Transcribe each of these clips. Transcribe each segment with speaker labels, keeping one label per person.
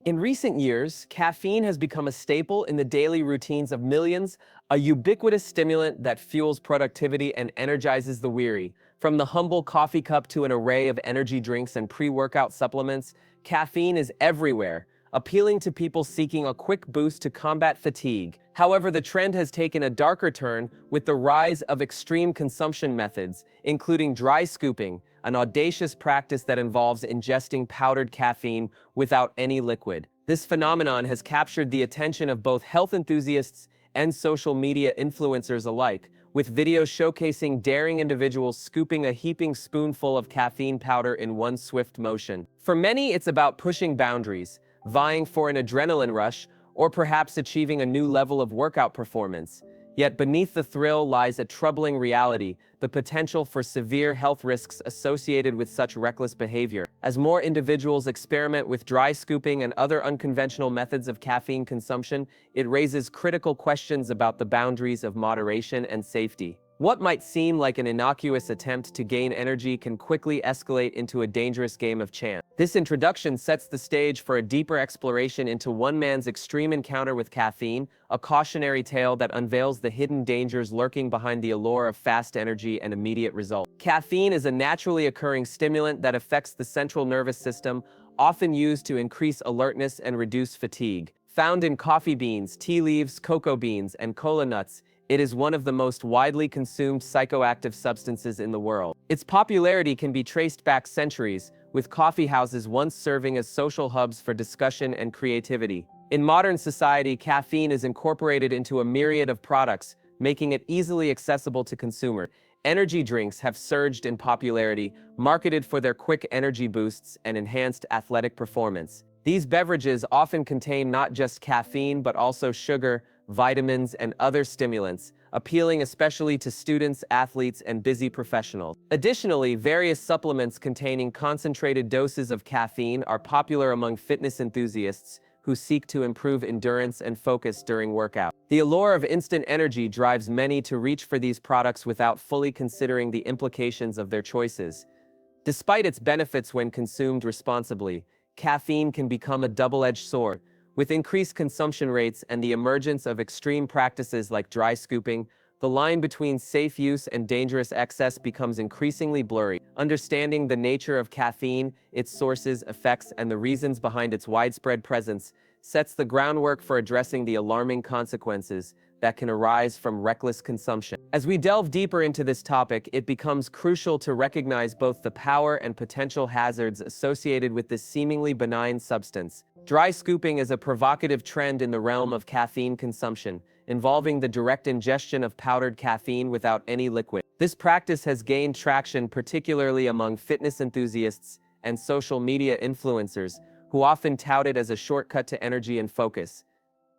Speaker 1: In recent years, caffeine has become a staple in the daily routines of millions, a ubiquitous stimulant that fuels productivity and energizes the weary. From the humble coffee cup to an array of energy drinks and pre-workout supplements, caffeine is everywhere, appealing to people seeking a quick boost to combat fatigue. However, the trend has taken a darker turn with the rise of extreme consumption methods, including dry scooping, an audacious practice that involves ingesting powdered caffeine without any liquid. This phenomenon has captured the attention of both health enthusiasts and social media influencers alike, with videos showcasing daring individuals scooping a heaping spoonful of caffeine powder in one swift motion. For many, it's about pushing boundaries, vying for an adrenaline rush, or perhaps achieving a new level of workout performance. Yet beneath the thrill lies a troubling reality: the potential for severe health risks associated with such reckless behavior. As more individuals experiment with dry scooping and other unconventional methods of caffeine consumption, it raises critical questions about the boundaries of moderation and safety. What might seem like an innocuous attempt to gain energy can quickly escalate into a dangerous game of chance. This introduction sets the stage for a deeper exploration into one man's extreme encounter with caffeine, a cautionary tale that unveils the hidden dangers lurking behind the allure of fast energy and immediate results. Caffeine is a naturally occurring stimulant that affects the central nervous system, often used to increase alertness and reduce fatigue. Found in coffee beans, tea leaves, cocoa beans, and cola nuts, it is one of the most widely consumed psychoactive substances in the world. Its popularity can be traced back centuries, with coffee houses once serving as social hubs for discussion and creativity. In modern society, caffeine is incorporated into a myriad of products, making it easily accessible to consumers. Energy drinks have surged in popularity, marketed for their quick energy boosts and enhanced athletic performance. These beverages often contain not just caffeine but also sugar, vitamins, and other stimulants, appealing especially to students, athletes, and busy professionals. Additionally, various supplements containing concentrated doses of caffeine are popular among fitness enthusiasts who seek to improve endurance and focus during workout. The allure of instant energy drives many to reach for these products without fully considering the implications of their choices. Despite its benefits when consumed responsibly, caffeine can become a double-edged sword. With increased consumption rates and the emergence of extreme practices like dry scooping, the line between safe use and dangerous excess becomes increasingly blurry. Understanding the nature of caffeine, its sources, effects, and the reasons behind its widespread presence sets the groundwork for addressing the alarming consequences that can arise from reckless consumption. As we delve deeper into this topic, it becomes crucial to recognize both the power and potential hazards associated with this seemingly benign substance. Dry scooping is a provocative trend in the realm of caffeine consumption, involving the direct ingestion of powdered caffeine without any liquid. This practice has gained traction particularly among fitness enthusiasts and social media influencers, who often tout it as a shortcut to energy and focus.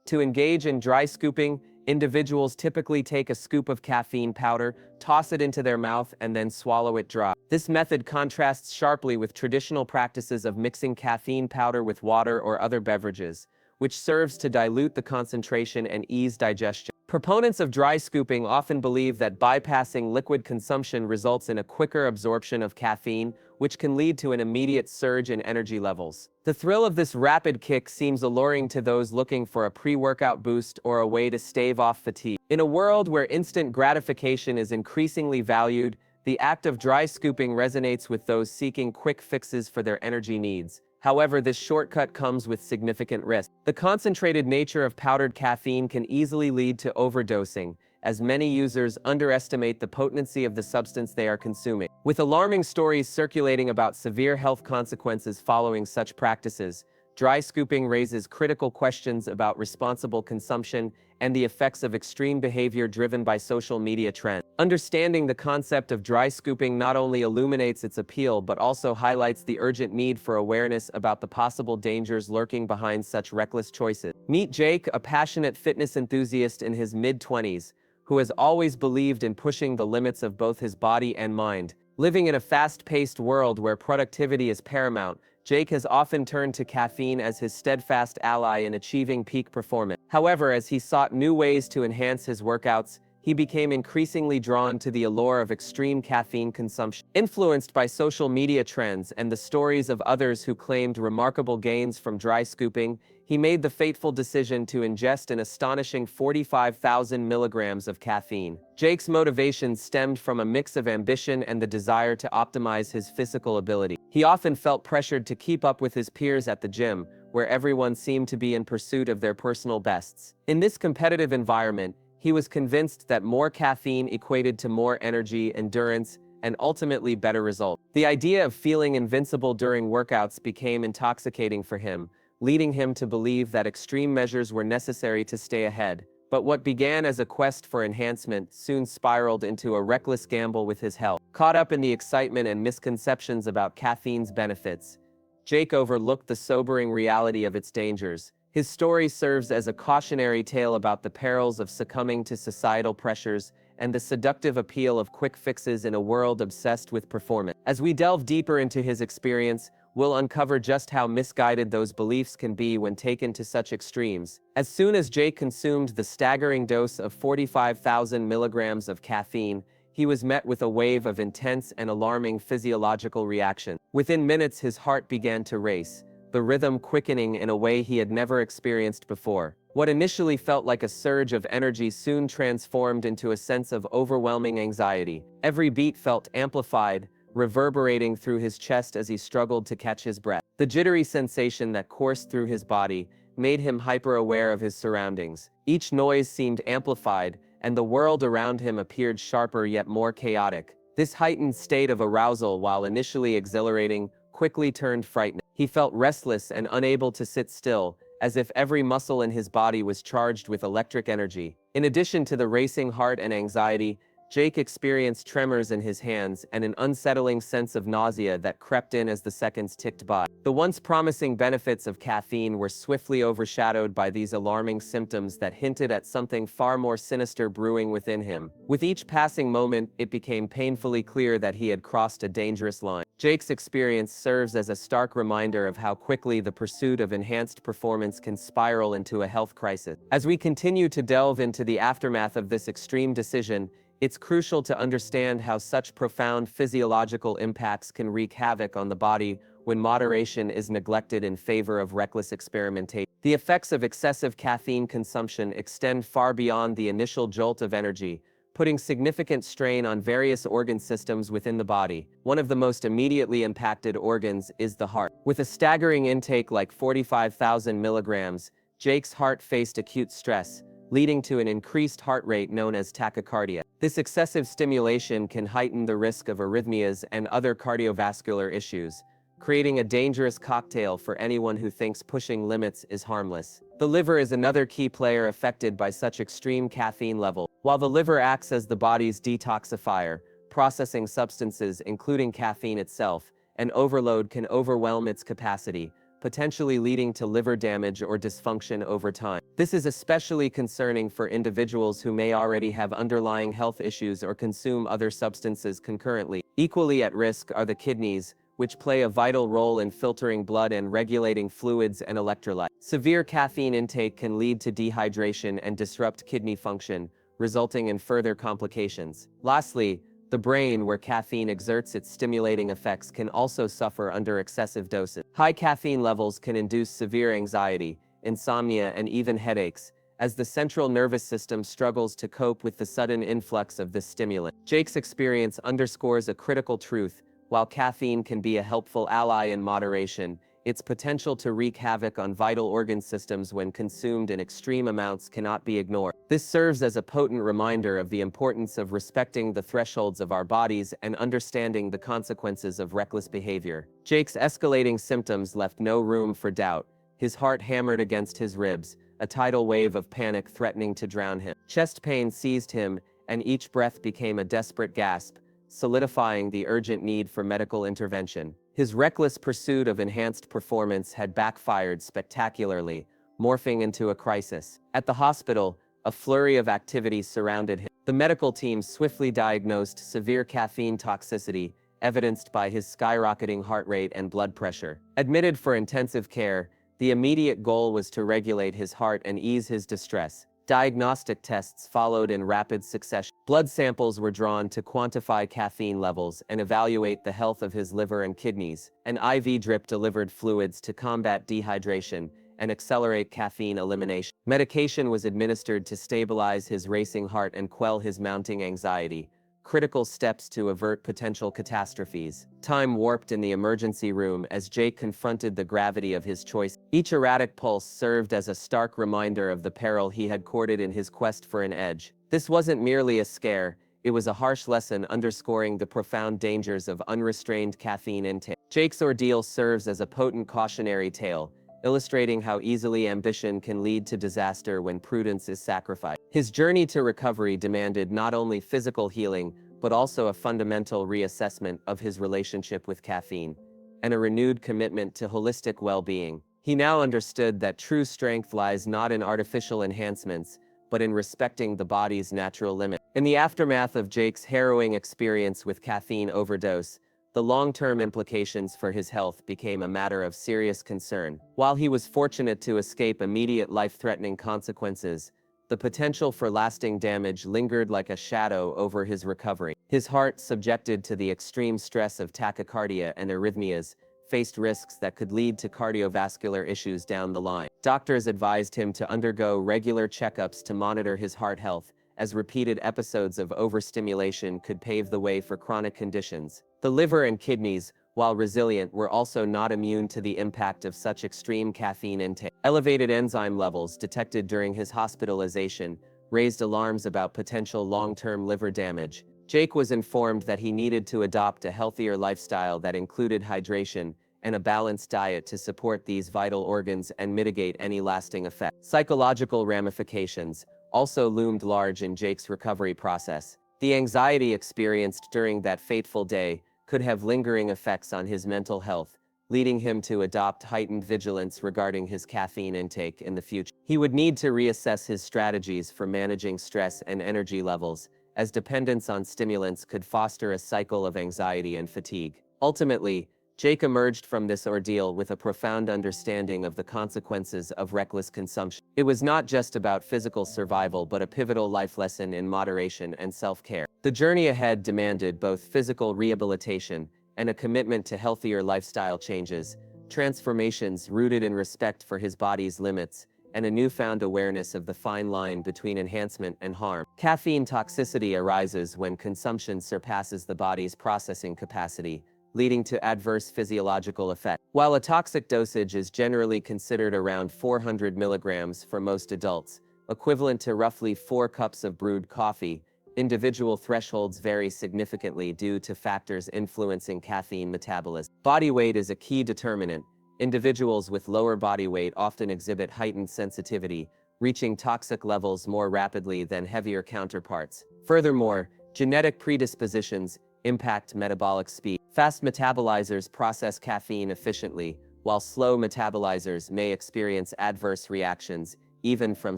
Speaker 1: To engage in dry scooping, individuals typically take a scoop of caffeine powder, toss it into their mouth, and then swallow it dry. This method contrasts sharply with traditional practices of mixing caffeine powder with water or other beverages, which serves to dilute the concentration and ease digestion. Proponents of dry scooping often believe that bypassing liquid consumption results in a quicker absorption of caffeine, which can lead to an immediate surge in energy levels. The thrill of this rapid kick seems alluring to those looking for a pre-workout boost or a way to stave off fatigue. In a world where instant gratification is increasingly valued, the act of dry scooping resonates with those seeking quick fixes for their energy needs. However, this shortcut comes with significant risk. The concentrated nature of powdered caffeine can easily lead to overdosing, as many users underestimate the potency of the substance they are consuming. With alarming stories circulating about severe health consequences following such practices, dry scooping raises critical questions about responsible consumption and the effects of extreme behavior driven by social media trends. Understanding the concept of dry scooping not only illuminates its appeal but also highlights the urgent need for awareness about the possible dangers lurking behind such reckless choices. Meet Jake, a passionate fitness enthusiast in his mid-20s, who has always believed in pushing the limits of both his body and mind. Living in a fast-paced world where productivity is paramount, Jake has often turned to caffeine as his steadfast ally in achieving peak performance. However, as he sought new ways to enhance his workouts, he became increasingly drawn to the allure of extreme caffeine consumption. Influenced by social media trends and the stories of others who claimed remarkable gains from dry scooping, he made the fateful decision to ingest an astonishing 45,000 milligrams of caffeine. Jake's motivations stemmed from a mix of ambition and the desire to optimize his physical ability. He often felt pressured to keep up with his peers at the gym, where everyone seemed to be in pursuit of their personal bests. In this competitive environment, he was convinced that more caffeine equated to more energy, endurance, and ultimately better results. The idea of feeling invincible during workouts became intoxicating for him, leading him to believe that extreme measures were necessary to stay ahead. But what began as a quest for enhancement soon spiraled into a reckless gamble with his health. Caught up in the excitement and misconceptions about caffeine's benefits, Jake overlooked the sobering reality of its dangers. His story serves as a cautionary tale about the perils of succumbing to societal pressures and the seductive appeal of quick fixes in a world obsessed with performance. As we delve deeper into his experience, we'll uncover just how misguided those beliefs can be when taken to such extremes. As soon as Jake consumed the staggering dose of 45,000 milligrams of caffeine, he was met with a wave of intense and alarming physiological reaction. Within minutes, his heart began to race, the rhythm quickening in a way he had never experienced before. What initially felt like a surge of energy soon transformed into a sense of overwhelming anxiety. Every beat felt amplified, reverberating through his chest as he struggled to catch his breath. The jittery sensation that coursed through his body made him hyper-aware of his surroundings. Each noise seemed amplified, and the world around him appeared sharper yet more chaotic. This heightened state of arousal, while initially exhilarating, quickly turned frightening. He felt restless and unable to sit still, as if every muscle in his body was charged with electric energy. In addition to the racing heart and anxiety, Jake experienced tremors in his hands and an unsettling sense of nausea that crept in as the seconds ticked by. The once promising benefits of caffeine were swiftly overshadowed by these alarming symptoms that hinted at something far more sinister brewing within him. With each passing moment, it became painfully clear that he had crossed a dangerous line. Jake's experience serves as a stark reminder of how quickly the pursuit of enhanced performance can spiral into a health crisis. As we continue to delve into the aftermath of this extreme decision, it's crucial to understand how such profound physiological impacts can wreak havoc on the body when moderation is neglected in favor of reckless experimentation. The effects of excessive caffeine consumption extend far beyond the initial jolt of energy, putting significant strain on various organ systems within the body. One of the most immediately impacted organs is the heart. With a staggering intake like 45,000 milligrams, Jake's heart faced acute stress, leading to an increased heart rate known as tachycardia. This excessive stimulation can heighten the risk of arrhythmias and other cardiovascular issues, creating a dangerous cocktail for anyone who thinks pushing limits is harmless. The liver is another key player affected by such extreme caffeine level. While the liver acts as the body's detoxifier, processing substances, including caffeine itself, an overload can overwhelm its capacity, potentially leading to liver damage or dysfunction over time. This is especially concerning for individuals who may already have underlying health issues or consume other substances concurrently. Equally at risk are the kidneys, which play a vital role in filtering blood and regulating fluids and electrolytes. Severe caffeine intake can lead to dehydration and disrupt kidney function, resulting in further complications. Lastly, the brain, where caffeine exerts its stimulating effects, can also suffer under excessive doses. High caffeine levels can induce severe anxiety, insomnia, and even headaches, as the central nervous system struggles to cope with the sudden influx of this stimulant. Jake's experience underscores a critical truth. While caffeine can be a helpful ally in moderation, its potential to wreak havoc on vital organ systems when consumed in extreme amounts cannot be ignored. This serves as a potent reminder of the importance of respecting the thresholds of our bodies and understanding the consequences of reckless behavior. Jake's escalating symptoms left no room for doubt. His heart hammered against his ribs, a tidal wave of panic threatening to drown him. Chest pain seized him, and each breath became a desperate gasp, solidifying the urgent need for medical intervention. His reckless pursuit of enhanced performance had backfired spectacularly, morphing into a crisis. At the hospital, a flurry of activities surrounded him. The medical team swiftly diagnosed severe caffeine toxicity, evidenced by his skyrocketing heart rate and blood pressure. Admitted for intensive care, the immediate goal was to regulate his heart and ease his distress. Diagnostic tests followed in rapid succession. Blood samples were drawn to quantify caffeine levels and evaluate the health of his liver and kidneys. An IV drip delivered fluids to combat dehydration and accelerate caffeine elimination. Medication was administered to stabilize his racing heart and quell his mounting anxiety. Critical steps to avert potential catastrophes. Time warped in the emergency room as Jake confronted the gravity of his choice. Each erratic pulse served as a stark reminder of the peril he had courted in his quest for an edge. This wasn't merely a scare, it was a harsh lesson underscoring the profound dangers of unrestrained caffeine intake. Jake's ordeal serves as a potent cautionary tale, illustrating how easily ambition can lead to disaster when prudence is sacrificed. His journey to recovery demanded not only physical healing, but also a fundamental reassessment of his relationship with caffeine, and a renewed commitment to holistic well-being. He now understood that true strength lies not in artificial enhancements, but in respecting the body's natural limit. In the aftermath of Jake's harrowing experience with caffeine overdose, the long-term implications for his health became a matter of serious concern. While he was fortunate to escape immediate life-threatening consequences, the potential for lasting damage lingered like a shadow over his recovery. His heart, subjected to the extreme stress of tachycardia and arrhythmias, faced risks that could lead to cardiovascular issues down the line. Doctors advised him to undergo regular checkups to monitor his heart health, as repeated episodes of overstimulation could pave the way for chronic conditions. The liver and kidneys, while resilient, were also not immune to the impact of such extreme caffeine intake. Elevated enzyme levels detected during his hospitalization raised alarms about potential long-term liver damage. Jake was informed that he needed to adopt a healthier lifestyle that included hydration and a balanced diet to support these vital organs and mitigate any lasting effects. Psychological ramifications also loomed large in Jake's recovery process. The anxiety experienced during that fateful day could have lingering effects on his mental health, leading him to adopt heightened vigilance regarding his caffeine intake in the future. He would need to reassess his strategies for managing stress and energy levels, as dependence on stimulants could foster a cycle of anxiety and fatigue. Ultimately, Jake emerged from this ordeal with a profound understanding of the consequences of reckless consumption. It was not just about physical survival, but a pivotal life lesson in moderation and self-care. The journey ahead demanded both physical rehabilitation and a commitment to healthier lifestyle changes, transformations rooted in respect for his body's limits, and a newfound awareness of the fine line between enhancement and harm. Caffeine toxicity arises when consumption surpasses the body's processing capacity, leading to adverse physiological effects. While a toxic dosage is generally considered around 400 milligrams for most adults, equivalent to roughly 4 cups of brewed coffee, individual thresholds vary significantly due to factors influencing caffeine metabolism. Body weight is a key determinant. Individuals with lower body weight often exhibit heightened sensitivity, reaching toxic levels more rapidly than heavier counterparts. Furthermore, genetic predispositions impact metabolic speed. Fast metabolizers process caffeine efficiently, while slow metabolizers may experience adverse reactions, even from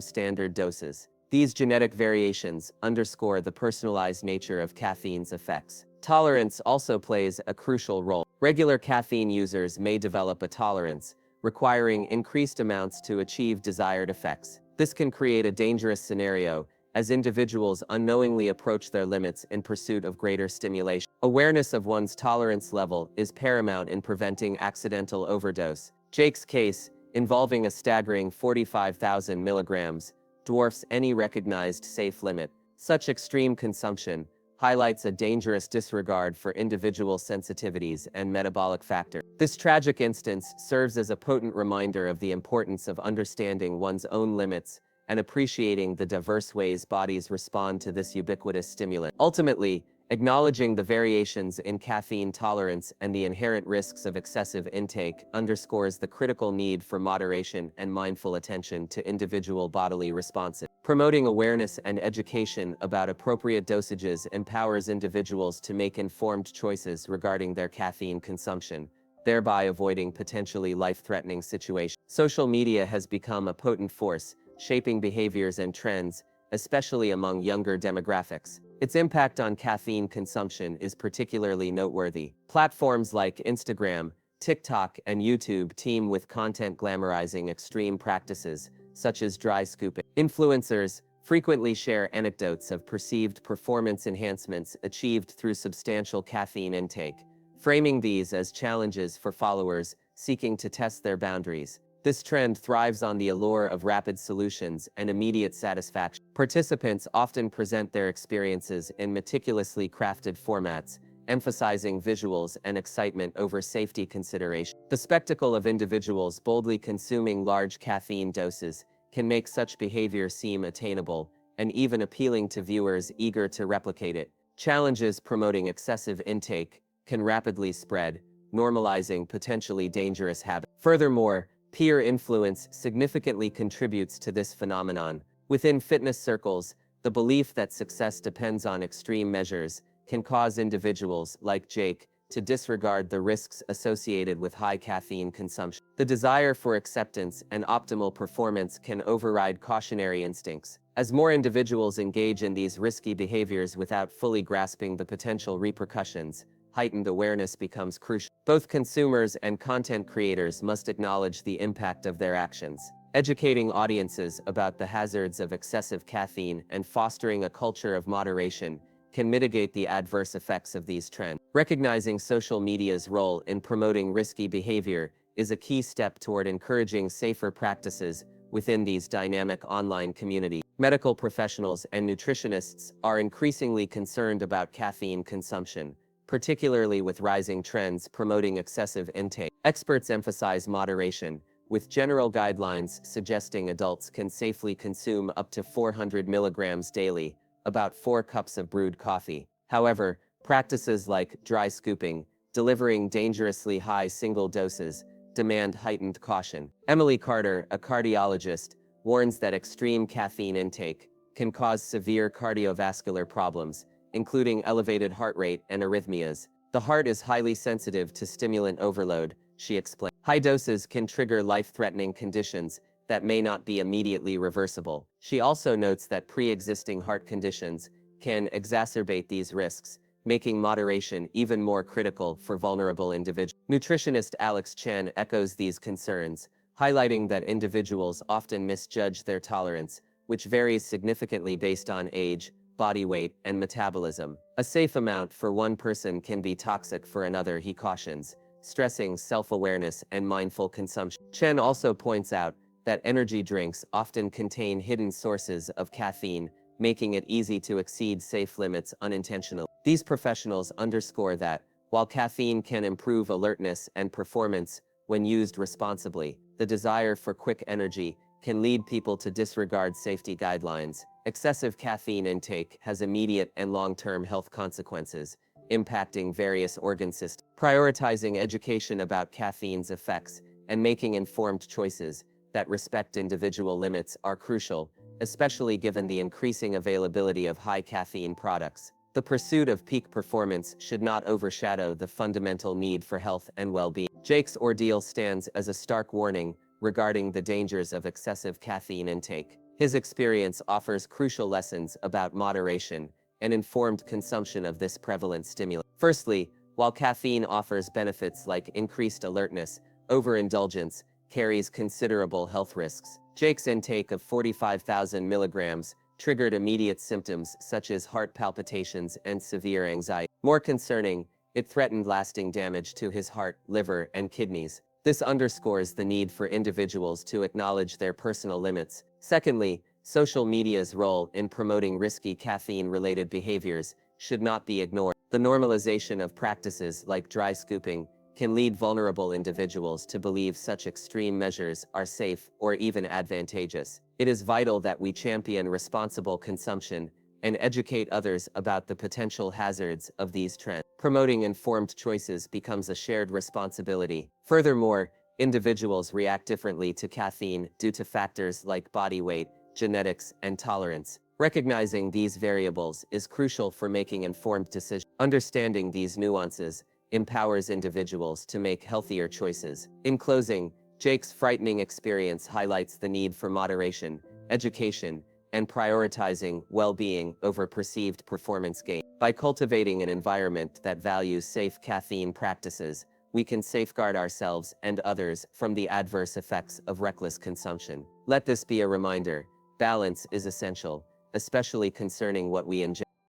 Speaker 1: standard doses. These genetic variations underscore the personalized nature of caffeine's effects. Tolerance also plays a crucial role. Regular caffeine users may develop a tolerance, requiring increased amounts to achieve desired effects. This can create a dangerous scenario, as individuals unknowingly approach their limits in pursuit of greater stimulation. Awareness of one's tolerance level is paramount in preventing accidental overdose. Jake's case, involving a staggering 45,000 milligrams, dwarfs any recognized safe limit. Such extreme consumption highlights a dangerous disregard for individual sensitivities and metabolic factors. This tragic instance serves as a potent reminder of the importance of understanding one's own limits and appreciating the diverse ways bodies respond to this ubiquitous stimulant. Ultimately, acknowledging the variations in caffeine tolerance and the inherent risks of excessive intake underscores the critical need for moderation and mindful attention to individual bodily responses. Promoting awareness and education about appropriate dosages empowers individuals to make informed choices regarding their caffeine consumption, thereby avoiding potentially life-threatening situations. Social media has become a potent force, shaping behaviors and trends, especially among younger demographics. Its impact on caffeine consumption is particularly noteworthy. Platforms like Instagram, TikTok, and YouTube teem with content glamorizing extreme practices, such as dry scooping. Influencers frequently share anecdotes of perceived performance enhancements achieved through substantial caffeine intake, framing these as challenges for followers seeking to test their boundaries. This trend thrives on the allure of rapid solutions and immediate satisfaction. Participants often present their experiences in meticulously crafted formats, emphasizing visuals and excitement over safety consideration. The spectacle of individuals boldly consuming large caffeine doses can make such behavior seem attainable and even appealing to viewers eager to replicate it. Challenges promoting excessive intake can rapidly spread, normalizing potentially dangerous habits. Furthermore, peer influence significantly contributes to this phenomenon. Within fitness circles, the belief that success depends on extreme measures can cause individuals like Jake to disregard the risks associated with high caffeine consumption. The desire for acceptance and optimal performance can override cautionary instincts. As more individuals engage in these risky behaviors without fully grasping the potential repercussions, heightened awareness becomes crucial. Both consumers and content creators must acknowledge the impact of their actions. Educating audiences about the hazards of excessive caffeine and fostering a culture of moderation can mitigate the adverse effects of these trends. Recognizing social media's role in promoting risky behavior is a key step toward encouraging safer practices within these dynamic online communities. Medical professionals and nutritionists are increasingly concerned about caffeine consumption, particularly with rising trends promoting excessive intake. Experts emphasize moderation, with general guidelines suggesting adults can safely consume up to 400 milligrams daily, about 4 cups of brewed coffee. However, practices like dry scooping, delivering dangerously high single doses, demand heightened caution. Emily Carter, a cardiologist, warns that extreme caffeine intake can cause severe cardiovascular problems, including elevated heart rate and arrhythmias. The heart is highly sensitive to stimulant overload, she explained. High doses can trigger life-threatening conditions that may not be immediately reversible. She also notes that pre-existing heart conditions can exacerbate these risks, making moderation even more critical for vulnerable individuals. Nutritionist Alex Chen echoes these concerns, highlighting that individuals often misjudge their tolerance, which varies significantly based on age, body weight, and metabolism. A safe amount for one person can be toxic for another, he cautions, stressing self-awareness and mindful consumption. Chen also points out that energy drinks often contain hidden sources of caffeine, making it easy to exceed safe limits unintentionally. These professionals underscore that, while caffeine can improve alertness and performance when used responsibly, the desire for quick energy can lead people to disregard safety guidelines. Excessive caffeine intake has immediate and long-term health consequences, impacting various organ systems. Prioritizing education about caffeine's effects and making informed choices that respect individual limits are crucial, especially given the increasing availability of high caffeine products. The pursuit of peak performance should not overshadow the fundamental need for health and well-being. Jake's ordeal stands as a stark warning regarding the dangers of excessive caffeine intake. His experience offers crucial lessons about moderation and informed consumption of this prevalent stimulant. Firstly, while caffeine offers benefits like increased alertness, overindulgence carries considerable health risks. Jake's intake of 45,000 milligrams triggered immediate symptoms such as heart palpitations and severe anxiety. More concerning, it threatened lasting damage to his heart, liver, and kidneys. This underscores the need for individuals to acknowledge their personal limits. Secondly, social media's role in promoting risky caffeine-related behaviors should not be ignored. The normalization of practices like dry scooping can lead vulnerable individuals to believe such extreme measures are safe or even advantageous. It is vital that we champion responsible consumption and educate others about the potential hazards of these trends. Promoting informed choices becomes a shared responsibility. Furthermore, individuals react differently to caffeine due to factors like body weight, genetics, and tolerance. Recognizing these variables is crucial for making informed decisions. Understanding these nuances empowers individuals to make healthier choices. In closing, Jake's frightening experience highlights the need for moderation, education, and prioritizing well-being over perceived performance gain. By cultivating an environment that values safe caffeine practices, we can safeguard ourselves and others from the adverse effects of reckless consumption. Let this be a reminder: balance is essential, especially concerning what we ingest.